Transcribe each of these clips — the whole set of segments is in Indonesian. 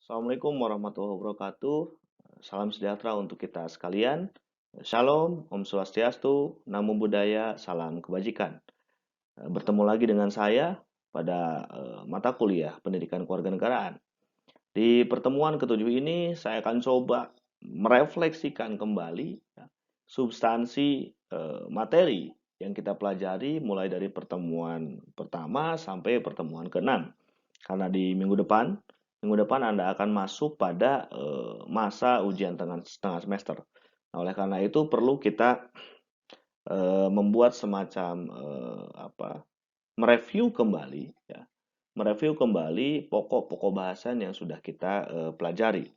Assalamualaikum warahmatullahi wabarakatuh. Salam sejahtera untuk kita sekalian. Shalom, Om Swastiastu, Namo Buddhaya, salam kebajikan. Bertemu lagi dengan saya pada mata kuliah Pendidikan Kewarganegaraan. Di pertemuan ketujuh ini, saya akan coba merefleksikan kembali ya, substansi materi yang kita pelajari mulai dari pertemuan pertama sampai pertemuan ke-6. Karena di minggu depan Anda akan masuk pada masa ujian setengah semester. Nah, oleh karena itu perlu kita membuat semacam mereview kembali ya, mereview kembali pokok-pokok bahasan yang sudah kita pelajari.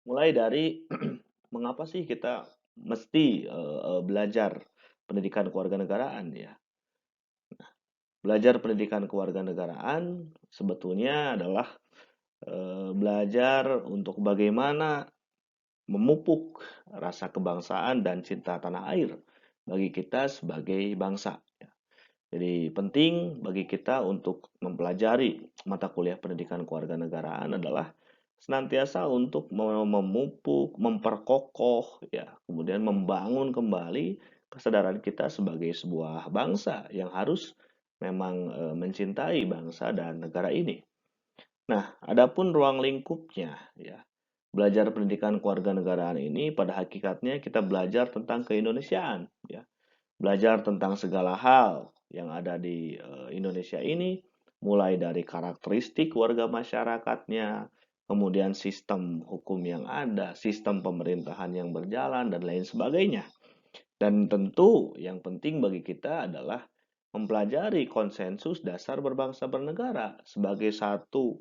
Mulai dari mengapa sih kita mesti belajar pendidikan kewarganegaraan ya. Belajar pendidikan kewarganegaraan sebetulnya adalah belajar untuk bagaimana memupuk rasa kebangsaan dan cinta tanah air bagi kita sebagai bangsa. Jadi penting bagi kita untuk mempelajari mata kuliah pendidikan kewarganegaraan adalah senantiasa untuk memupuk, memperkokoh, ya, kemudian membangun kembali kesadaran kita sebagai sebuah bangsa yang harus memang mencintai bangsa dan negara ini. Nah, adapun ruang lingkupnya, ya, belajar pendidikan kewarganegaraan ini pada hakikatnya kita belajar tentang keindonesiaan, ya, belajar tentang segala hal yang ada di Indonesia ini, mulai dari karakteristik warga masyarakatnya, kemudian sistem hukum yang ada, sistem pemerintahan yang berjalan, dan lain sebagainya. Dan tentu yang penting bagi kita adalah mempelajari konsensus dasar berbangsa bernegara sebagai satu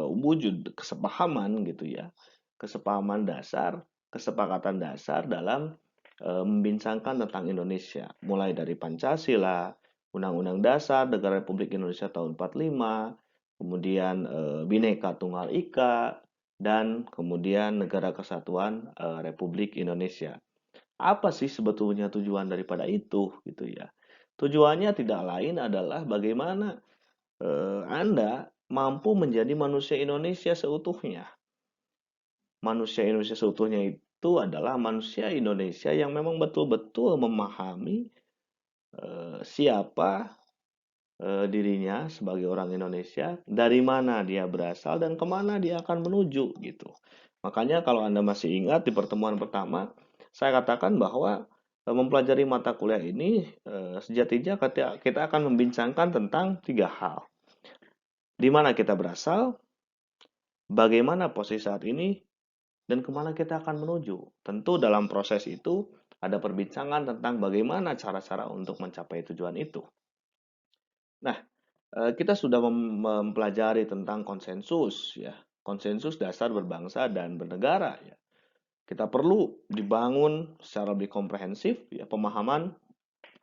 wujud kesepahaman gitu ya, kesepahaman dasar, kesepakatan dasar dalam membincangkan tentang Indonesia, mulai dari Pancasila, Undang-Undang Dasar Negara Republik Indonesia tahun 45, kemudian Bhinneka Tunggal Ika, dan kemudian Negara Kesatuan Republik Indonesia. Apa sih sebetulnya tujuan daripada itu gitu ya? Tujuannya tidak lain adalah bagaimana Anda mampu menjadi manusia Indonesia seutuhnya. Manusia Indonesia seutuhnya itu adalah manusia Indonesia yang memang betul-betul memahami siapa dirinya sebagai orang Indonesia, dari mana dia berasal dan kemana dia akan menuju gitu. Makanya kalau Anda masih ingat di pertemuan pertama, saya katakan bahwa mempelajari mata kuliah ini sejatinya kita akan membincangkan tentang tiga hal. Di mana kita berasal, bagaimana posisi saat ini, dan kemana kita akan menuju. Tentu dalam proses itu ada perbincangan tentang bagaimana cara-cara untuk mencapai tujuan itu. Nah, kita sudah mempelajari tentang konsensus ya, konsensus dasar berbangsa dan bernegara ya. Kita perlu dibangun secara lebih komprehensif ya pemahaman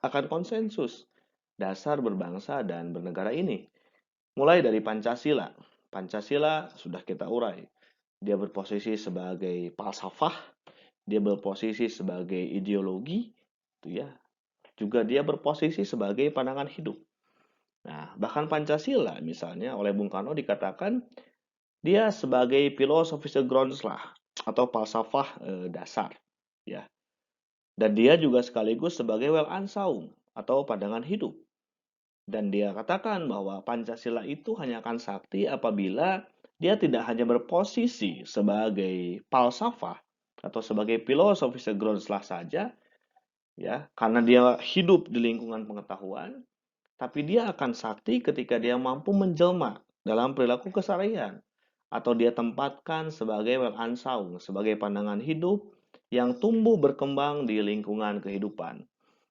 akan konsensus dasar berbangsa dan bernegara ini. Mulai dari Pancasila. Pancasila sudah kita urai. Dia berposisi sebagai falsafah, dia berposisi sebagai ideologi, itu ya. Juga dia berposisi sebagai pandangan hidup. Nah, bahkan Pancasila misalnya oleh Bung Karno dikatakan dia sebagai philosophical grounds lah atau falsafah dasar ya. Dan dia juga sekaligus sebagai Weltanschauung atau pandangan hidup. Dan dia katakan bahwa Pancasila itu hanya akan sakti apabila dia tidak hanya berposisi sebagai falsafah atau sebagai philosophical grounds lah saja ya, karena dia hidup di lingkungan pengetahuan, tapi dia akan sakti ketika dia mampu menjelma dalam perilaku keseharian atau dia tempatkan sebagai Weltanschauung, sebagai pandangan hidup yang tumbuh berkembang di lingkungan kehidupan.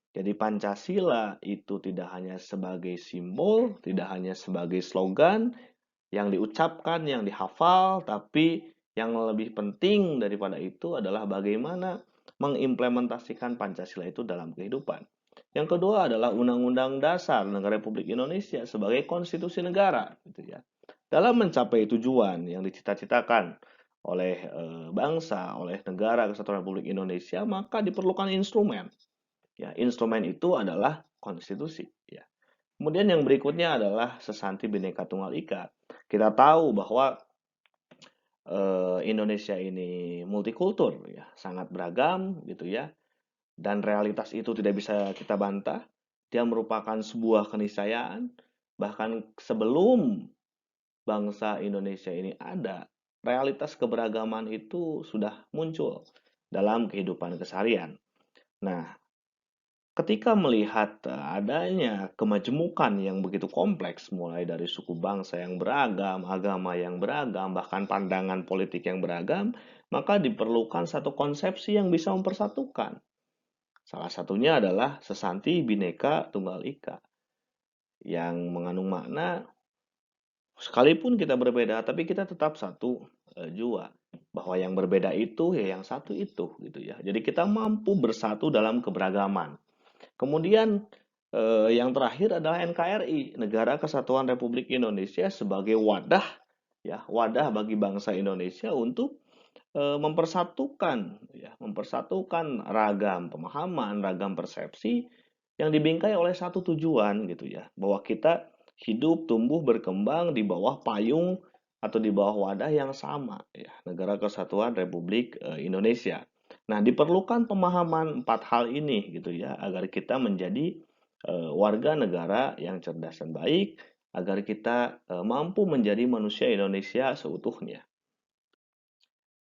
Jadi Pancasila itu tidak hanya sebagai simbol, tidak hanya sebagai slogan yang diucapkan, yang dihafal, tapi yang lebih penting daripada itu adalah bagaimana mengimplementasikan Pancasila itu dalam kehidupan. Yang kedua adalah Undang-Undang Dasar Negara Republik Indonesia sebagai konstitusi negara, gitu ya. Dalam mencapai tujuan yang dicita-citakan oleh bangsa, oleh negara Kesatuan Republik Indonesia, maka diperlukan instrumen. Ya, instrumen itu adalah konstitusi. Ya. Kemudian yang berikutnya adalah sesanti Bhinneka Tunggal Ika. Kita tahu bahwa Indonesia ini multikultur ya, sangat beragam gitu ya, dan realitas itu tidak bisa kita bantah. Dia merupakan sebuah keniscayaan, bahkan sebelum bangsa Indonesia ini ada, realitas keberagaman itu sudah muncul dalam kehidupan keseharian. Nah, ketika melihat adanya kemajemukan yang begitu kompleks, mulai dari suku bangsa yang beragam, agama yang beragam, bahkan pandangan politik yang beragam, maka diperlukan satu konsepsi yang bisa mempersatukan. Salah satunya adalah Sesanti Bhinneka Tunggal Ika, yang mengandung makna sekalipun kita berbeda, tapi kita tetap satu jua. Bahwa yang berbeda itu ya yang satu itu gitu ya. Jadi kita mampu bersatu dalam keberagaman. Kemudian yang terakhir adalah NKRI, Negara Kesatuan Republik Indonesia, sebagai wadah ya, wadah bagi bangsa Indonesia untuk mempersatukan ya, mempersatukan ragam pemahaman, ragam persepsi yang dibingkai oleh satu tujuan gitu ya, bahwa kita hidup, tumbuh, berkembang di bawah payung atau di bawah wadah yang sama ya, Negara Kesatuan Republik Indonesia. Nah, diperlukan pemahaman empat hal ini gitu ya, agar kita menjadi warga negara yang cerdas dan baik, agar kita mampu menjadi manusia Indonesia seutuhnya.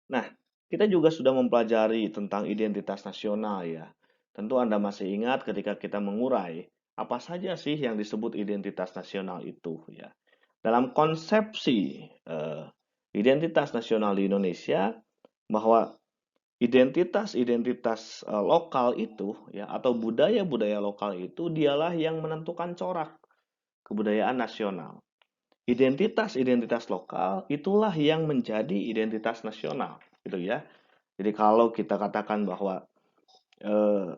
Nah, kita juga sudah mempelajari tentang identitas nasional ya. Tentu Anda masih ingat ketika kita mengurai apa saja sih yang disebut identitas nasional itu ya. Dalam konsepsi identitas nasional di Indonesia, bahwa identitas-identitas lokal itu ya, atau budaya-budaya lokal itu dialah yang menentukan corak kebudayaan nasional. Identitas-identitas lokal itulah yang menjadi identitas nasional, gitu ya. Jadi kalau kita katakan bahwa eh,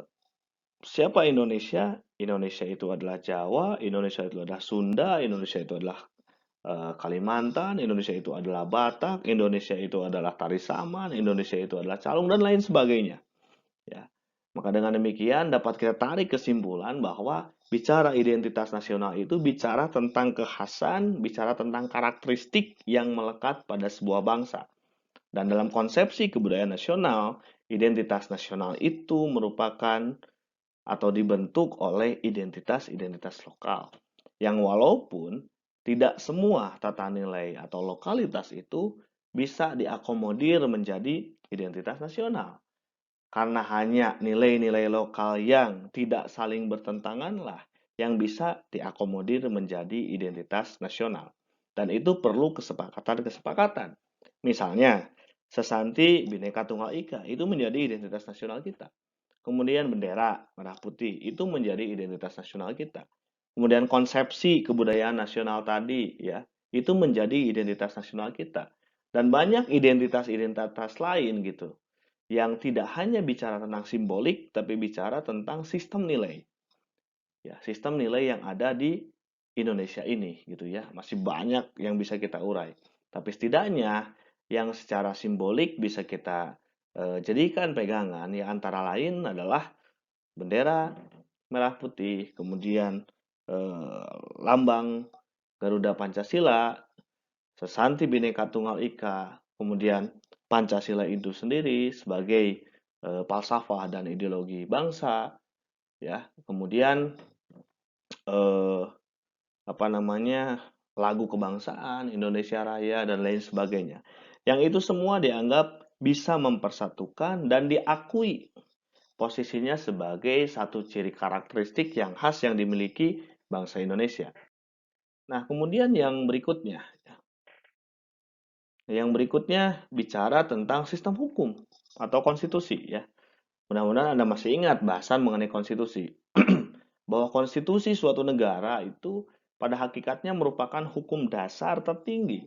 siapa Indonesia? Indonesia itu adalah Jawa, Indonesia itu adalah Sunda, Indonesia itu adalah Kalimantan, Indonesia itu adalah Batak, Indonesia itu adalah Tari Saman, Indonesia itu adalah Calung dan lain sebagainya. Ya. Maka dengan demikian dapat kita tarik kesimpulan bahwa bicara identitas nasional itu bicara tentang kekhasan, bicara tentang karakteristik yang melekat pada sebuah bangsa. Dan dalam konsepsi kebudayaan nasional, identitas nasional itu merupakan atau dibentuk oleh identitas-identitas lokal. Yang walaupun tidak semua tata nilai atau lokalitas itu bisa diakomodir menjadi identitas nasional. Karena hanya nilai-nilai lokal yang tidak saling bertentangan lah yang bisa diakomodir menjadi identitas nasional. Dan itu perlu kesepakatan-kesepakatan. Misalnya, Sesanti Bhinneka Tunggal Ika itu menjadi identitas nasional kita. Kemudian bendera merah putih itu menjadi identitas nasional kita. Kemudian konsepsi kebudayaan nasional tadi ya, itu menjadi identitas nasional kita. Dan banyak identitas-identitas lain gitu yang tidak hanya bicara tentang simbolik, tapi bicara tentang sistem nilai. Ya, sistem nilai yang ada di Indonesia ini, gitu ya. Masih banyak yang bisa kita urai. Tapi setidaknya yang secara simbolik bisa kita jadikan pegangan, ya antara lain adalah bendera merah putih, kemudian lambang Garuda Pancasila, Sesanti Bhinneka Tunggal Ika, kemudian Pancasila itu sendiri sebagai falsafah dan ideologi bangsa, ya. Kemudian eh, apa namanya, lagu kebangsaan Indonesia Raya dan lain sebagainya. Yang itu semua dianggap bisa mempersatukan dan diakui posisinya sebagai satu ciri karakteristik yang khas yang dimiliki bangsa Indonesia. Nah, kemudian yang berikutnya bicara tentang sistem hukum atau konstitusi ya. Mudah-mudahan Anda masih ingat bahasan mengenai konstitusi. Bahwa konstitusi suatu negara itu pada hakikatnya merupakan hukum dasar tertinggi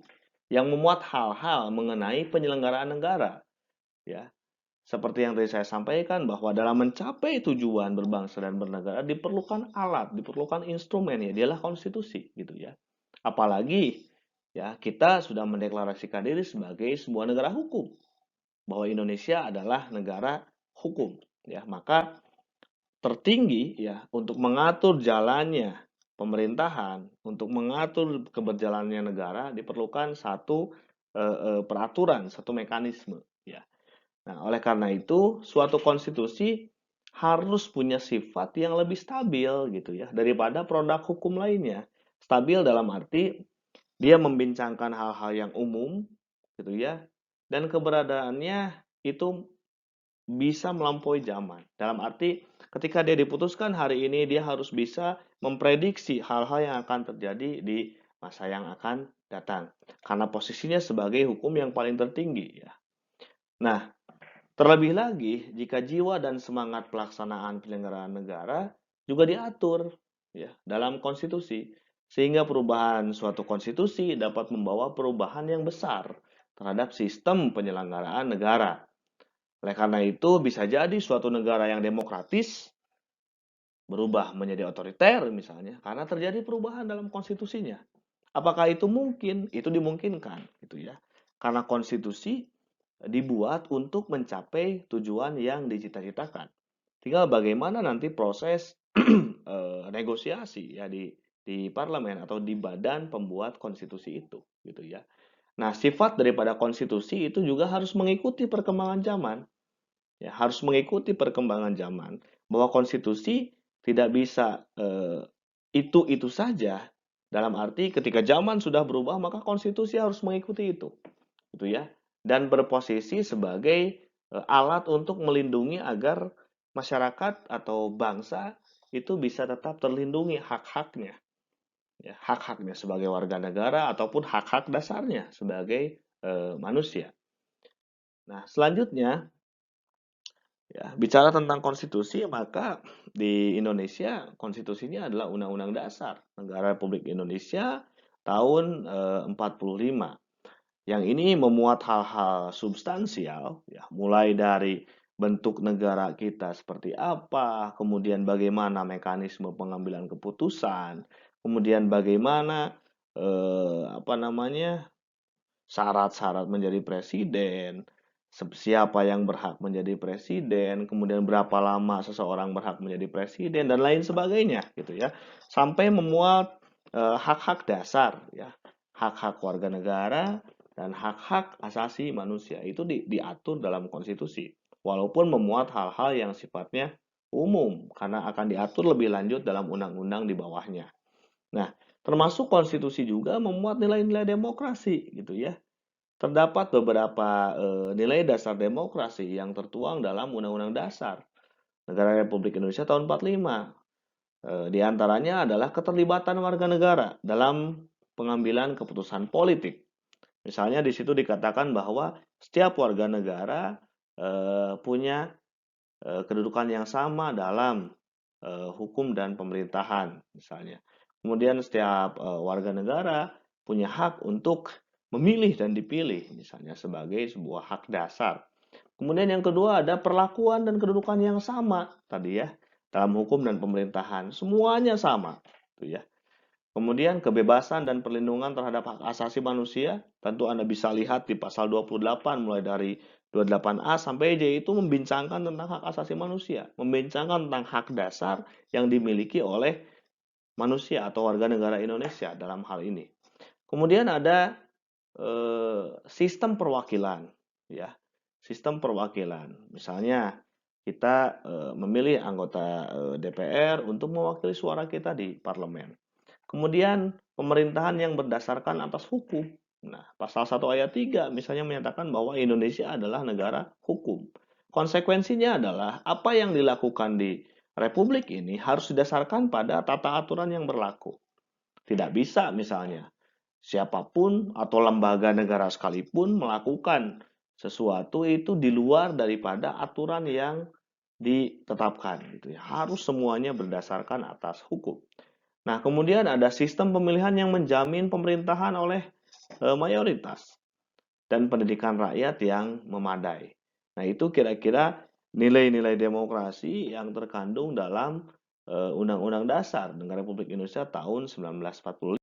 yang memuat hal-hal mengenai penyelenggaraan negara ya. Seperti yang tadi saya sampaikan, bahwa dalam mencapai tujuan berbangsa dan bernegara diperlukan alat, diperlukan instrumen, ya dialah konstitusi gitu ya. Apalagi ya kita sudah mendeklarasikan diri sebagai sebuah negara hukum, bahwa Indonesia adalah negara hukum ya. Maka tertinggi ya untuk mengatur jalannya pemerintahan, untuk mengatur keberjalanannya negara diperlukan satu peraturan, satu mekanisme, ya. Nah, oleh karena itu, suatu konstitusi harus punya sifat yang lebih stabil gitu ya daripada produk hukum lainnya. Stabil dalam arti dia membincangkan hal-hal yang umum gitu ya dan keberadaannya itu bisa melampaui zaman. Dalam arti ketika dia diputuskan hari ini dia harus bisa memprediksi hal-hal yang akan terjadi di masa yang akan datang. Karena posisinya sebagai hukum yang paling tertinggi ya. Nah, terlebih lagi jika jiwa dan semangat pelaksanaan penyelenggaraan negara juga diatur ya dalam konstitusi sehingga perubahan suatu konstitusi dapat membawa perubahan yang besar terhadap sistem penyelenggaraan negara. Oleh karena itu, bisa jadi suatu negara yang demokratis berubah menjadi otoriter misalnya karena terjadi perubahan dalam konstitusinya. Apakah itu mungkin? Itu dimungkinkan gitu ya. Karena konstitusi dibuat untuk mencapai tujuan yang dicita-citakan. Tinggal bagaimana nanti proses negosiasi ya di parlemen atau di badan pembuat konstitusi itu gitu ya. Nah, sifat daripada konstitusi itu juga harus mengikuti perkembangan zaman. Ya, harus mengikuti perkembangan zaman bahwa konstitusi tidak bisa itu saja dalam arti ketika zaman sudah berubah maka konstitusi harus mengikuti itu gitu ya dan berposisi sebagai alat untuk melindungi agar masyarakat atau bangsa itu bisa tetap terlindungi hak-haknya ya hak-haknya sebagai warga negara ataupun hak-hak dasarnya sebagai manusia. Nah, selanjutnya ya, bicara tentang konstitusi, maka di Indonesia konstitusinya adalah Undang-Undang Dasar Negara Republik Indonesia tahun 45. Yang ini memuat hal-hal substansial, ya, mulai dari bentuk negara kita seperti apa, kemudian bagaimana mekanisme pengambilan keputusan, kemudian bagaimana apa namanya syarat-syarat menjadi presiden, siapa yang berhak menjadi presiden, kemudian berapa lama seseorang berhak menjadi presiden dan lain sebagainya gitu ya. Sampai memuat hak-hak dasar ya, hak-hak warga negara dan hak-hak asasi manusia itu diatur dalam konstitusi. Walaupun memuat hal-hal yang sifatnya umum karena akan diatur lebih lanjut dalam undang-undang di bawahnya. Nah, termasuk konstitusi juga memuat nilai-nilai demokrasi gitu ya. Terdapat beberapa nilai dasar demokrasi yang tertuang dalam Undang-Undang Dasar Negara Republik Indonesia tahun 45. Di antaranya adalah keterlibatan warga negara dalam pengambilan keputusan politik. Misalnya di situ dikatakan bahwa setiap warga negara punya kedudukan yang sama dalam hukum dan pemerintahan, misalnya. Kemudian setiap warga negara punya hak untuk memilih dan dipilih, misalnya sebagai sebuah hak dasar. Kemudian yang kedua ada perlakuan dan kedudukan yang sama tadi ya dalam hukum dan pemerintahan, semuanya sama, tuh ya. Kemudian kebebasan dan perlindungan terhadap hak asasi manusia, tentu Anda bisa lihat di pasal 28 mulai dari 28A sampai J itu membincangkan tentang hak asasi manusia, membincangkan tentang hak dasar yang dimiliki oleh manusia atau warga negara Indonesia dalam hal ini. Kemudian ada sistem perwakilan, ya, sistem perwakilan. Misalnya kita memilih anggota DPR untuk mewakili suara kita di parlemen. Kemudian pemerintahan yang berdasarkan atas hukum. Nah, pasal 1 ayat 3 misalnya menyatakan bahwa Indonesia adalah negara hukum. Konsekuensinya adalah apa yang dilakukan di republik ini harus didasarkan pada tata aturan yang berlaku. Tidak bisa misalnya siapapun atau lembaga negara sekalipun melakukan sesuatu itu di luar daripada aturan yang ditetapkan gitu ya. Harus semuanya berdasarkan atas hukum. Nah, kemudian ada sistem pemilihan yang menjamin pemerintahan oleh mayoritas dan pendidikan rakyat yang memadai. Nah, itu kira-kira nilai-nilai demokrasi yang terkandung dalam Undang-Undang Dasar Negara Republik Indonesia tahun 1945.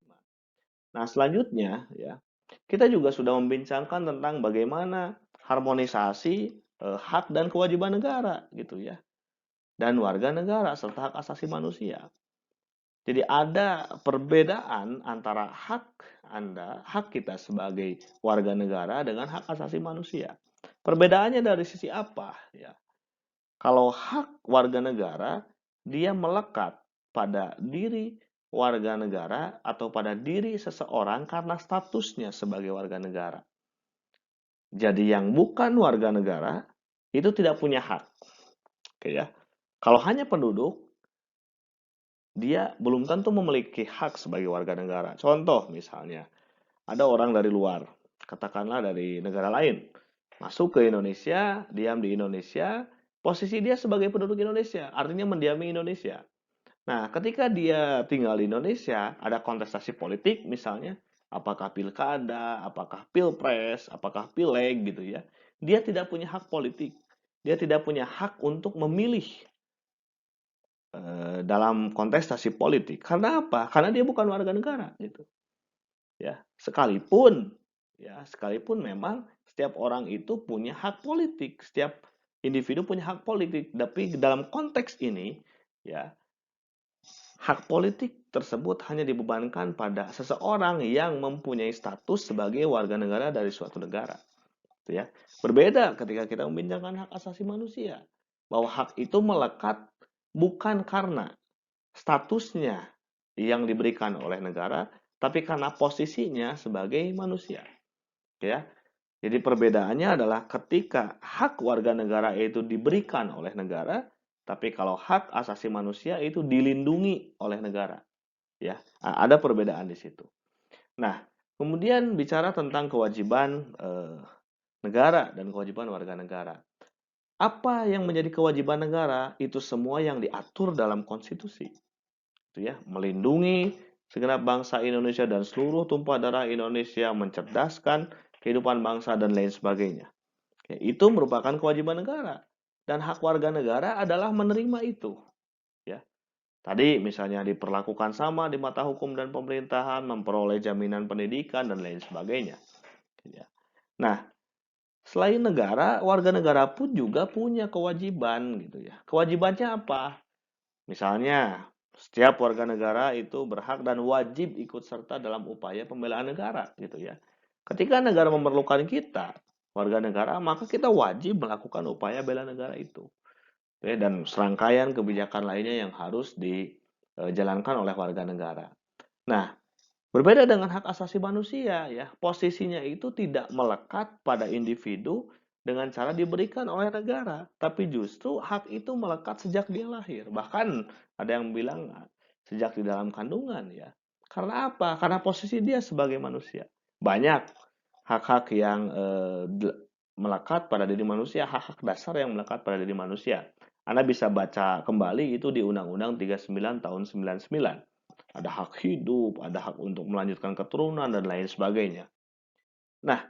Nah, selanjutnya ya, kita juga sudah membincangkan tentang bagaimana harmonisasi hak dan kewajiban negara gitu ya dan warga negara serta hak asasi manusia. Jadi ada perbedaan antara hak kita sebagai warga negara dengan hak asasi manusia. Perbedaannya dari sisi apa? Ya, kalau hak warga negara, dia melekat pada diri warga negara atau pada diri seseorang karena statusnya sebagai warga negara. Jadi yang bukan warga negara itu tidak punya hak. Oke ya. Kalau hanya penduduk, dia belum tentu memiliki hak sebagai warga negara. Contoh misalnya, ada orang dari luar, katakanlah dari negara lain, masuk ke Indonesia, diam di Indonesia, posisi dia sebagai penduduk Indonesia, artinya mendiami Indonesia. Nah, ketika dia tinggal di Indonesia, ada kontestasi politik misalnya, apakah pilkada, apakah pilpres, apakah pileg gitu ya. Dia tidak punya hak politik. Dia tidak punya hak untuk memilih dalam kontestasi politik. Karena apa? Karena dia bukan warga negara gitu. Ya, sekalipun memang setiap orang itu punya hak politik, setiap individu punya hak politik, tapi dalam konteks ini ya, hak politik tersebut hanya dibebankan pada seseorang yang mempunyai status sebagai warga negara dari suatu negara. Gitu ya. Berbeda ketika kita membincangkan hak asasi manusia. Bahwa hak itu melekat bukan karena statusnya yang diberikan oleh negara, tapi karena posisinya sebagai manusia. Ya. Jadi perbedaannya adalah ketika hak warga negara itu diberikan oleh negara, tapi kalau hak asasi manusia itu dilindungi oleh negara. Ya, ada perbedaan di situ. Nah, kemudian bicara tentang kewajiban negara dan kewajiban warga negara. Apa yang menjadi kewajiban negara? Itu semua yang diatur dalam konstitusi. Itu ya, melindungi segenap bangsa Indonesia dan seluruh tumpah darah Indonesia, mencerdaskan kehidupan bangsa dan lain sebagainya. Ya, itu merupakan kewajiban negara. Dan hak warga negara adalah menerima itu. Ya, tadi misalnya diperlakukan sama di mata hukum dan pemerintahan, memperoleh jaminan pendidikan dan lain sebagainya. Ya. Nah, selain negara, warga negara pun juga punya kewajiban gitu ya. Kewajibannya apa? Misalnya, setiap warga negara itu berhak dan wajib ikut serta dalam upaya pembelaan negara gitu ya. Ketika negara memerlukan kita, warga negara, maka kita wajib melakukan upaya bela negara itu. Ya, dan serangkaian kebijakan lainnya yang harus dijalankan oleh warga negara. Nah, berbeda dengan hak asasi manusia ya, posisinya itu tidak melekat pada individu dengan cara diberikan oleh negara, tapi justru hak itu melekat sejak dia lahir. Bahkan ada yang bilang sejak di dalam kandungan ya. Karena apa? Karena posisi dia sebagai manusia. Banyak hak-hak yang melekat pada diri manusia, hak-hak dasar yang melekat pada diri manusia. Anda bisa baca kembali itu di Undang-Undang 39 tahun 99. Ada hak hidup, ada hak untuk melanjutkan keturunan, dan lain sebagainya. Nah,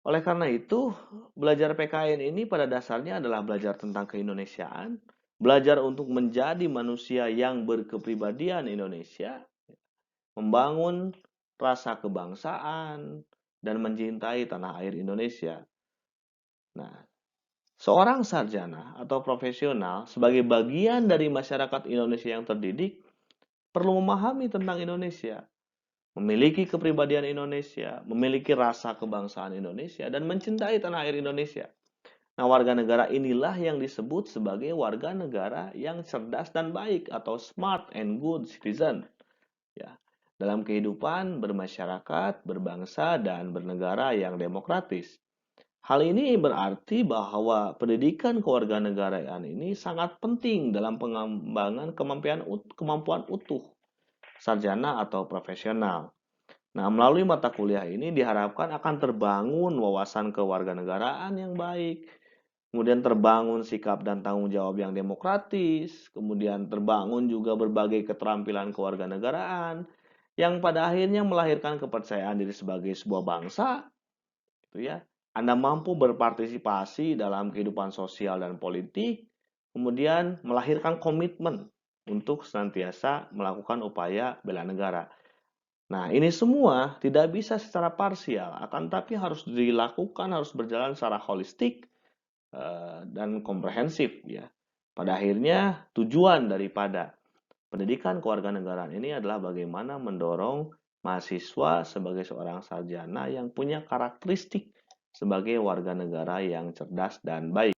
oleh karena itu, belajar PKN ini pada dasarnya adalah belajar tentang keindonesiaan, belajar untuk menjadi manusia yang berkepribadian Indonesia, membangun rasa kebangsaan, dan mencintai tanah air Indonesia. Nah, seorang sarjana atau profesional sebagai bagian dari masyarakat Indonesia yang terdidik perlu memahami tentang Indonesia, memiliki kepribadian Indonesia, memiliki rasa kebangsaan Indonesia, dan mencintai tanah air Indonesia. Nah, warga negara inilah yang disebut sebagai warga negara yang cerdas dan baik atau smart and good citizen. Ya, dalam kehidupan bermasyarakat, berbangsa, dan bernegara yang demokratis. Hal ini berarti bahwa pendidikan kewarganegaraan ini sangat penting dalam pengembangan kemampuan utuh sarjana atau profesional. Nah, melalui mata kuliah ini diharapkan akan terbangun wawasan kewarganegaraan yang baik, kemudian terbangun sikap dan tanggung jawab yang demokratis, kemudian terbangun juga berbagai keterampilan kewarganegaraan yang pada akhirnya melahirkan kepercayaan diri sebagai sebuah bangsa, gitu ya. Anda mampu berpartisipasi dalam kehidupan sosial dan politik, kemudian melahirkan komitmen untuk senantiasa melakukan upaya bela negara. Nah, ini semua tidak bisa secara parsial, akan tapi harus dilakukan, harus berjalan secara holistik dan komprehensif ya. Pada akhirnya tujuan daripada Pendidikan kewarganegaraan ini adalah bagaimana mendorong mahasiswa sebagai seorang sarjana yang punya karakteristik sebagai warga negara yang cerdas dan baik.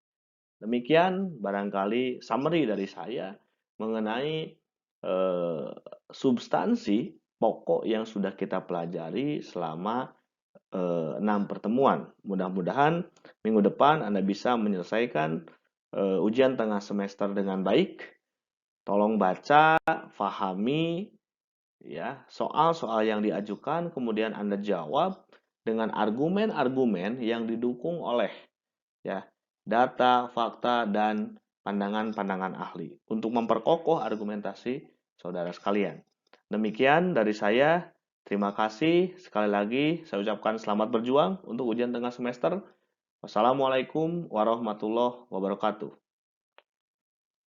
Demikian barangkali summary dari saya mengenai eh, substansi pokok yang sudah kita pelajari selama 6 pertemuan. Mudah-mudahan minggu depan Anda bisa menyelesaikan ujian tengah semester dengan baik. Tolong baca, fahami ya soal-soal yang diajukan, kemudian Anda jawab dengan argumen-argumen yang didukung oleh ya data, fakta, dan pandangan-pandangan ahli untuk memperkokoh argumentasi saudara sekalian. Demikian dari saya. Terima kasih. Sekali lagi saya ucapkan selamat berjuang untuk ujian tengah semester. Wassalamualaikum warahmatullahi wabarakatuh.